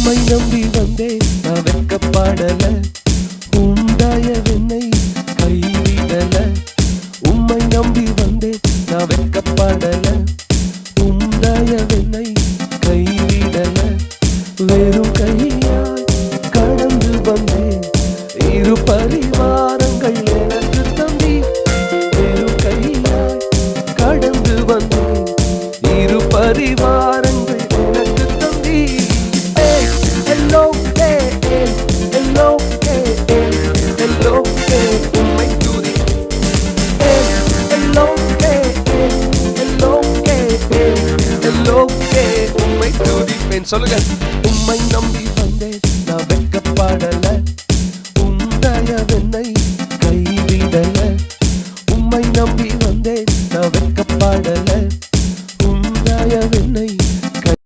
உம்மை நம்பி வந்தேன் நான் வெட்கப்படல, உந்தயவென்னை கைவிடல. உம்மை நம்பி வந்தேன் நான் வெட்கப்படல, உந்தயவென்னை கைவிடல. வெறும் கையால் கடந்து வந்தேன் இரு பரிவாரங்கள் எனக்கு தம்பி. வெறும் கையால் கடந்து வந்தேன் இரு பரிவாரங்கள் எனக்கு தம்பி. Hello, hello, hello, உம்மை துதி. Hello, hello, hello, உம்மை துதிப்பேன். சொல்லுங்க. உம்மை நம்பி வந்தேன் நான் வெட்கப்படல,